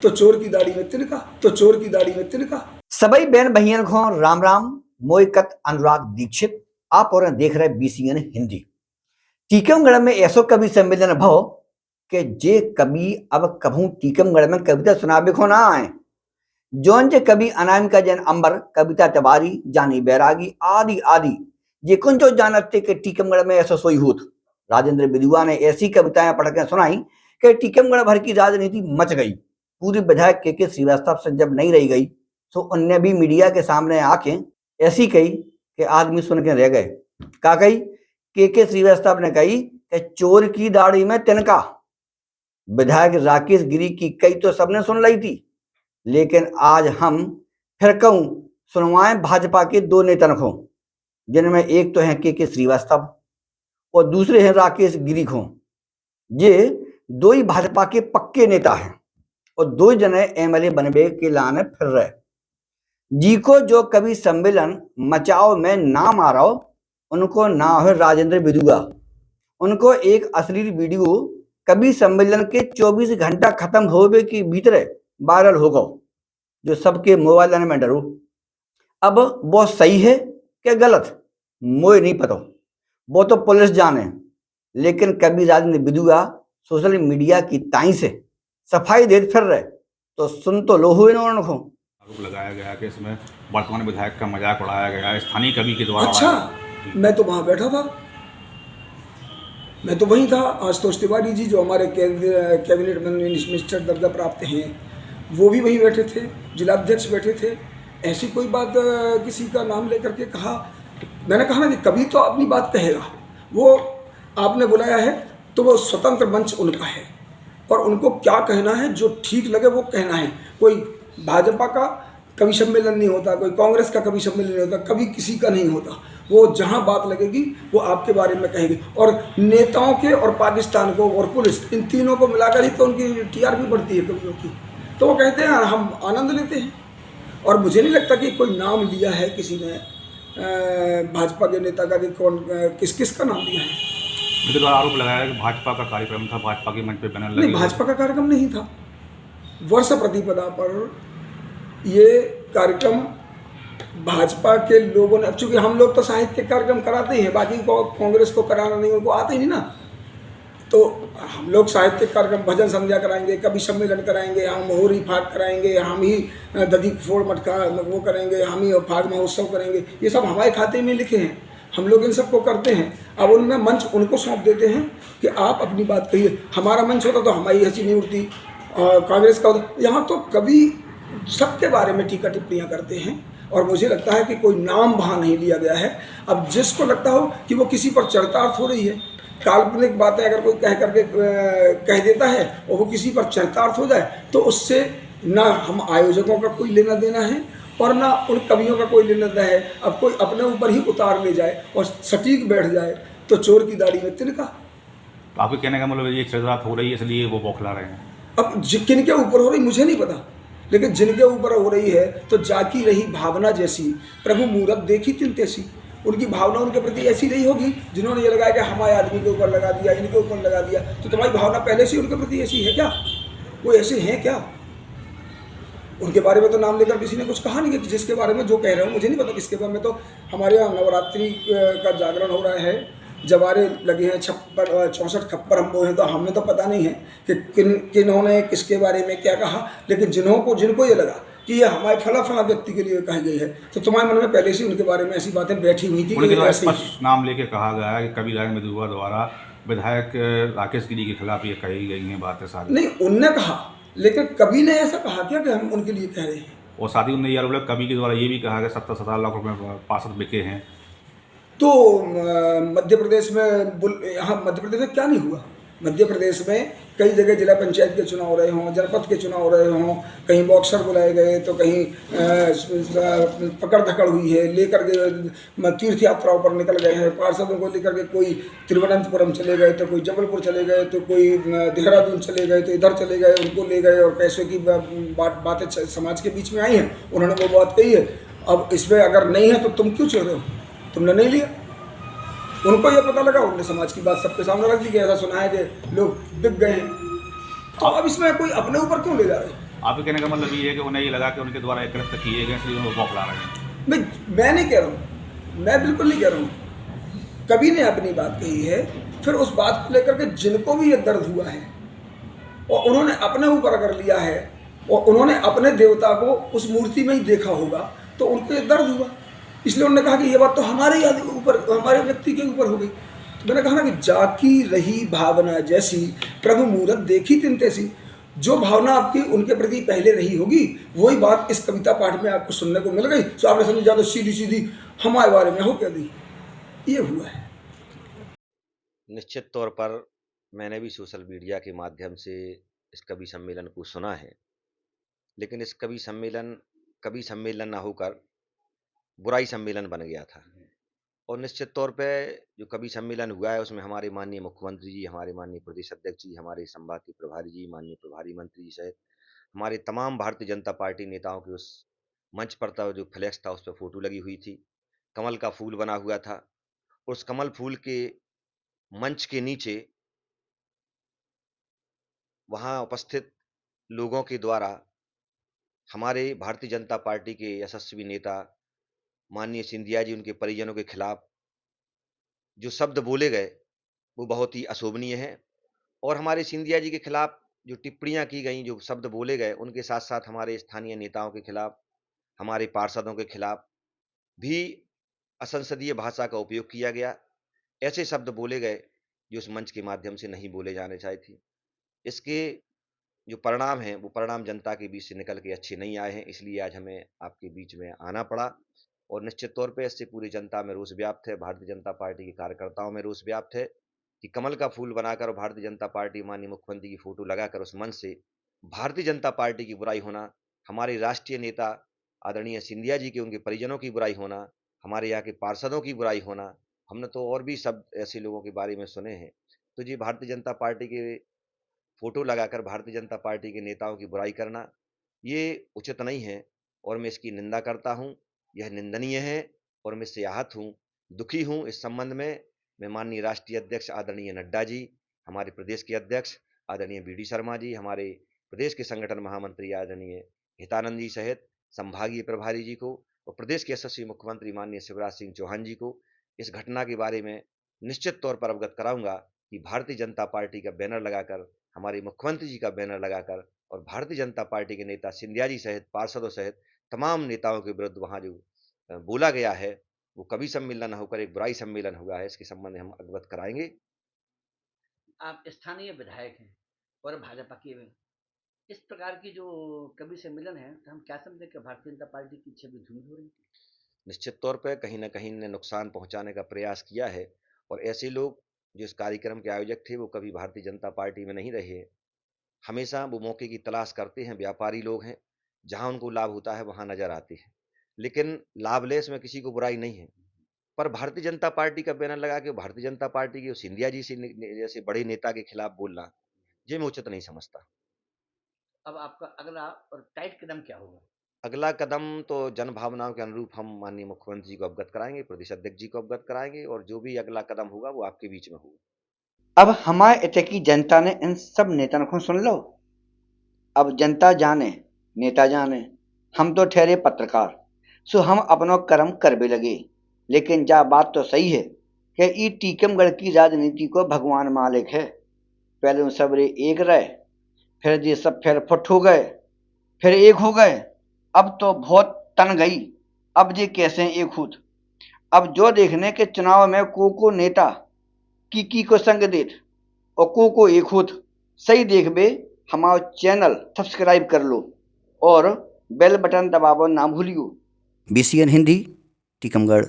तो चोर की दाढ़ी में तिनका, तो चोर की दाढ़ी में तिनका। सभी बहन भैयन को राम राम। मोयकत अनुराग दीक्षित आप और देख रहे BCN हिंदी। टीकमगढ़ में ऐसो कवि सम्मेलन भव के जे कवि अब कभू टीकमगढ़ में कविता सुनाबे को ना आए। जौन जे कवि अनामिका जैन अंबर, कविता तिवारी, जानी बैरागी आदि आदि जे कुछ जो जानते कि टीकमगढ़ में ऐसा सोई होत। राजेंद्र बिदुआ ने ऐसी कविताएं पढ़कर सुनाई कि टीकमगढ़ भर की राजनीति मच गई। पूरी विधायक के श्रीवास्तव से जब नहीं रही गई तो उनने भी मीडिया के सामने आके ऐसी कही कि आदमी सुन के रह गए। का कही? के श्रीवास्तव ने कही कि चोर की दाढ़ी में तिनका। विधायक राकेश गिरी की कई तो सबने सुन ली थी, लेकिन आज हम फिर कहूं सुनवाएं भाजपा के दो नेता को, जिनमें एक तो हैं के श्रीवास्तव और दूसरे हैं राकेश गिरी को। ये दो ही भाजपा के पक्के नेता हैं और दो जने MLA बनबे के लाने फिर रहे। जी को जो कवि सम्मेलन मचाओ में नाम आ रहा हो, उनको ना हो राजेंद्र बिदुआ। उनको एक अश्लील वीडियो कवि सम्मेलन के 24 घंटा खत्म होवे के भीतर वायरल हो गो, जो सबके मोबाइल में डरो। अब वो सही है क्या गलत मोए नहीं पता, वो तो पुलिस जाने। लेकिन कवि राजेंद्र बिदुआ सोशल मीडिया की ताई से सफाई दे फिर रहे, तो सुन तो लो हुए इन्होंने को। आरोप लगाया गया कि इसमें वर्तमान विधायक का मजाक उड़ाया गया स्थानीय कवि के द्वारा। अच्छा, मैं तो वहाँ बैठा था, मैं तो वहीं था। आशुतोष तिवारी जी जो हमारे कैबिनेट मिनिस्टर दर्जा प्राप्त हैं, वो भी वहीं बैठे थे, जिलाध्यक्ष बैठे थे। ऐसी कोई बात किसी का नाम लेकर के कहा, मैंने कहा ना कि कभी तो अपनी बात कहेगा। वो आपने बुलाया है तो वो स्वतंत्र मंच उनका है और उनको क्या कहना है, जो ठीक लगे वो कहना है। कोई भाजपा का कवि सम्मेलन नहीं होता, कोई कांग्रेस का कवि सम्मेलन नहीं होता, कभी किसी का नहीं होता। वो जहां बात लगेगी वो आपके बारे में कहेगी। और नेताओं के और पाकिस्तान को और पुलिस, इन तीनों को मिलाकर ही तो उनकी TRP बढ़ती है कवियों की। तो वो कहते हैं हम आनंद लेते हैं। और मुझे नहीं लगता कि कोई नाम लिया है किसी ने भाजपा के नेता का कि कौन किस किस का नाम लिया है। उनके द्वारा आरोप लगाया कि भाजपा का कार्यक्रम था, भाजपा के मंच पे बैनर लगे। नहीं, भाजपा का कार्यक्रम नहीं था। वर्ष प्रतिपदा पर ये कार्यक्रम भाजपा के लोगों ने, अब चूंकि हम लोग तो साहित्य कार्यक्रम कराते ही हैं, बाकी को कांग्रेस को कराना नहीं, उनको आते ही नहीं ना। तो हम लोग साहित्य कार्यक्रम, भजन संध्या कराएंगे, कवि सम्मेलन कराएंगे, हम होरी फाग कराएंगे, हम ही दधी फोड़ मटका वो करेंगे, हम ही फाग महोत्सव करेंगे। ये सब हमारे खाते में लिखे हैं, हम लोग इन सबको करते हैं। अब उनमें मंच उनको सौंप देते हैं कि आप अपनी बात कहिए। हमारा मंच होता तो हमारी हंसी नहीं उड़ती, कांग्रेस का होता। यहाँ तो कभी सबके बारे में टीका टिप्पणियाँ करते हैं और मुझे लगता है कि कोई नाम वहाँ नहीं लिया गया है। अब जिसको लगता हो कि वो किसी पर चरितार्थ हो रही है, काल्पनिक बातें अगर कोई कह करके कह देता है और वो किसी पर चरितार्थ हो जाए, तो उससे ना हम आयोजकों का कोई लेना देना है और ना उन कवियों का कोई लेना देना है। अब कोई अपने ऊपर ही उतार ले जाए और सटीक बैठ जाए तो चोर की दाढ़ी में तिनका। तो आपके कहने का मतलब ये चरितार्थ हो रही है इसलिए वो बौखला रहे हैं। अब किन के ऊपर हो रही मुझे नहीं पता, लेकिन जिनके ऊपर हो रही है तो जाकी रही भावना जैसी, प्रभु मूरत देखी तिन तैसी। उनकी भावना उनके प्रति ऐसी नहीं होगी जिन्होंने ये लगाया कि हमारे आदमी के ऊपर लगा दिया, इनके ऊपर लगा दिया। तो तुम्हारी भावना पहले से उनके प्रति ऐसी है क्या? वो ऐसे हैं क्या? उनके बारे में तो नाम लेकर किसी ने कुछ कहा नहीं कि जिसके बारे में जो कह रहे हो मुझे नहीं पता किसके बारे में। तो हमारे यहाँ नवरात्रि का जागरण हो रहा है, जवारे लगे हैं, 64 खप्पर हम हैं, तो हमें तो पता नहीं है कि किन्होंने किसके बारे में क्या कहा। लेकिन जिनको ये लगा कि ये हमारे फला व्यक्ति के लिए कही गई है, तो तुम्हारे मन में पहले से उनके बारे में ऐसी बातें बैठी हुई थी। उनके स्पष्ट नाम लेके कहा गया है कि कवि राजेंद्र बिदुआ द्वारा विधायक राकेश गिरी के खिलाफ ये कही गई हैं बातें सारी। नहीं, उनने कहा, लेकिन कवि ने ऐसा कहा क्या कि हम उनके लिए कह रहे हैं? और साथ ही उन्होंने ये आरोप लगाया कवि के द्वारा ये भी कहा कि 70-70 लाख रुपए पार्षद बिके हैं। तो मध्य प्रदेश में यहाँ मध्य प्रदेश में क्या नहीं हुआ? मध्य प्रदेश में कई जगह जिला पंचायत के चुनाव हो रहे हों, जनपद के चुनाव हो रहे हों, कहीं बॉक्सर बुलाए गए तो कहीं पकड़ धकड़ हुई है, लेकर के तीर्थ यात्राओं पर निकल गए हैं पार्षदों को लेकर के। कोई तिरुवनंतपुरम चले गए तो कोई जबलपुर चले गए तो कोई देहरादून चले गए तो इधर चले गए, उनको ले गए और पैसों की बातें समाज के बीच में आई हैं, उन्होंने वो बात कही है। अब इसमें अगर नहीं है तो तुम क्यों चल रहे हो? तुमने नहीं लिया, उनको ये पता लगा, उन्होंने समाज की बात सबके सामने रख दी कि ऐसा सुना है कि लोग बिक गए हैं। तो अब इसमें कोई अपने ऊपर क्यों ले जा रहे हैं? आपके कहने का मतलब ये है कि उन्हें ये लगा कि उनके द्वारा एक कृत्य किए गए इसलिए वो बौखला रहे हैं। मैं नहीं कह रहा हूँ, मैं बिल्कुल नहीं कह रहा हूँ। कवि ने अपनी बात कही है, फिर उस बात को लेकर के जिनको भी ये दर्द हुआ है और उन्होंने अपने ऊपर अगर लिया है और उन्होंने अपने देवता को उस मूर्ति में ही देखा होगा तो उनको ये दर्द हुआ, इसलिए उन्होंने कहा कि ये बात तो हमारे ऊपर, हमारे व्यक्ति के ऊपर हो गई। तो मैंने कहा ना कि जाकी रही भावना जैसी प्रभु मूरत देखी तिन तैसी। जो भावना आपकी उनके प्रति पहले रही होगी वही बात इस कविता पाठ में आपको सुनने को मिल गई, तो आपने समझा तो सीधी सीधी हमारे बारे में हो क्या दी, ये हुआ है। निश्चित तौर पर मैंने भी सोशल मीडिया के माध्यम से इस कवि सम्मेलन को सुना है, लेकिन इस कवि सम्मेलन ना होकर बुराई सम्मेलन बन गया था। और निश्चित तौर पे जो कवि सम्मेलन हुआ है उसमें हमारे माननीय मुख्यमंत्री जी, हमारे माननीय प्रदेश अध्यक्ष जी, हमारे संभागीय प्रभारी जी, माननीय प्रभारी मंत्री जी सहित हमारे तमाम भारतीय जनता पार्टी नेताओं के उस मंच पर था, जो फ्लैक्स था उस पर फोटो लगी हुई थी, कमल का फूल बना हुआ था। उस कमल फूल के मंच के नीचे वहां उपस्थित लोगों के द्वारा हमारे भारतीय जनता पार्टी के यशस्वी नेता माननीय सिंधिया जी, उनके परिजनों के खिलाफ जो शब्द बोले गए वो बहुत ही अशोभनीय है। और हमारे सिंधिया जी के खिलाफ जो टिप्पणियां की गई, जो शब्द बोले गए, उनके साथ साथ हमारे स्थानीय नेताओं के खिलाफ, हमारे पार्षदों के खिलाफ भी असंसदीय भाषा का उपयोग किया गया। ऐसे शब्द बोले गए जो उस मंच के माध्यम से नहीं बोले जाने चाहिए थे। इसके जो परिणाम हैं वो परिणाम जनता के बीच से निकल के अच्छे नहीं आए हैं, इसलिए आज हमें आपके बीच में आना पड़ा। और निश्चित तौर पे इससे पूरी जनता में रोष व्याप्त है, भारतीय जनता पार्टी के कार्यकर्ताओं में रोष व्याप्त है कि कमल का फूल बनाकर और भारतीय जनता पार्टी माननीय मुख्यमंत्री की फोटो लगाकर उस मंच से भारतीय जनता पार्टी की बुराई होना, हमारे राष्ट्रीय नेता आदरणीय सिंधिया जी के उनके परिजनों की बुराई होना, हमारे यहाँ के पार्षदों की बुराई होना, हमने तो और भी शब्द ऐसे लोगों के बारे में सुने हैं। तो जी भारतीय जनता पार्टी के फोटो लगाकर भारतीय जनता पार्टी के नेताओं की बुराई करना ये उचित नहीं है और मैं इसकी निंदा करता हूं। यह निंदनीय है और मैं इससे आहत हूं, दुखी हूं। इस संबंध में मैं माननीय राष्ट्रीय अध्यक्ष आदरणीय नड्डा जी, हमारे प्रदेश के अध्यक्ष आदरणीय बी डी शर्मा जी, हमारे प्रदेश के संगठन महामंत्री आदरणीय हितानंद जी सहित संभागीय प्रभारी जी को और प्रदेश के यशस्वी मुख्यमंत्री माननीय शिवराज सिंह चौहान जी को इस घटना के बारे में निश्चित तौर पर अवगत कराऊंगा कि भारतीय जनता पार्टी का बैनर लगाकर, हमारे मुख्यमंत्री जी का बैनर लगाकर और भारतीय जनता पार्टी के नेता सिंधिया जी सहित पार्षदों सहित तमाम नेताओं के विरुद्ध वहां जो बोला गया है वो कवि सम्मेलन होकर एक बुराई सम्मेलन हुआ है। इसके संबंध में हम अवगत कराएंगे। आप स्थानीय विधायक हैं और भाजपा के में इस प्रकार की जो कवि सम्मेलन है तो हम क्या समझें कि भारतीय जनता पार्टी की छवि धूमिल हो रही है? निश्चित तौर पर कहीं ना कहीं ने नुकसान पहुंचाने का प्रयास किया है और ऐसे लोग जो इस कार्यक्रम के आयोजक थे वो कभी भारतीय जनता पार्टी में नहीं रहे। हमेशा वो मौके की तलाश करते हैं, व्यापारी लोग हैं, जहां उनको लाभ होता है वहां नजर आते हैं, लेकिन लाभलेस में किसी को बुराई नहीं है। पर भारतीय जनता पार्टी का बैनर लगा के भारतीय जनता पार्टी के सिंधिया जी से जैसे बड़े नेता के खिलाफ बोलना ये मैं उचित नहीं समझता। अब आपका अगला और टाइट कदम क्या होगा? अगला कदम तो जन भावनाओं के अनुरूप हम माननीय मुख्यमंत्री जी को अवगत कराएंगे, प्रदेश अध्यक्ष जी को अवगत कराएंगे और जो भी अगला कदम होगा वो आपके बीच में होगा। अब हमारे इतने की जनता ने इन सब नेताओं को सुन लो। अब जनता जाने नेता जाने, हम तो ठहरे पत्रकार, सो हम अपना कर्म कर भी लगे। लेकिन जा बात तो सही है कि ई टीकमगढ़ की राजनीति को भगवान मालिक है। पहले उन सबरे एक रहे, फिर ये सब फिर फुट हो गए, फिर एक हो गए, अब तो बहुत तन गई। अब ये कैसे एक हुत। अब जो देखने के चुनाव में को नेता की को संग देत और को एक हुत सही देखबे, हमारा चैनल सब्सक्राइब कर लो और बेल बटन दबावो ना भूलियो। BCN हिंदी टीकमगढ़।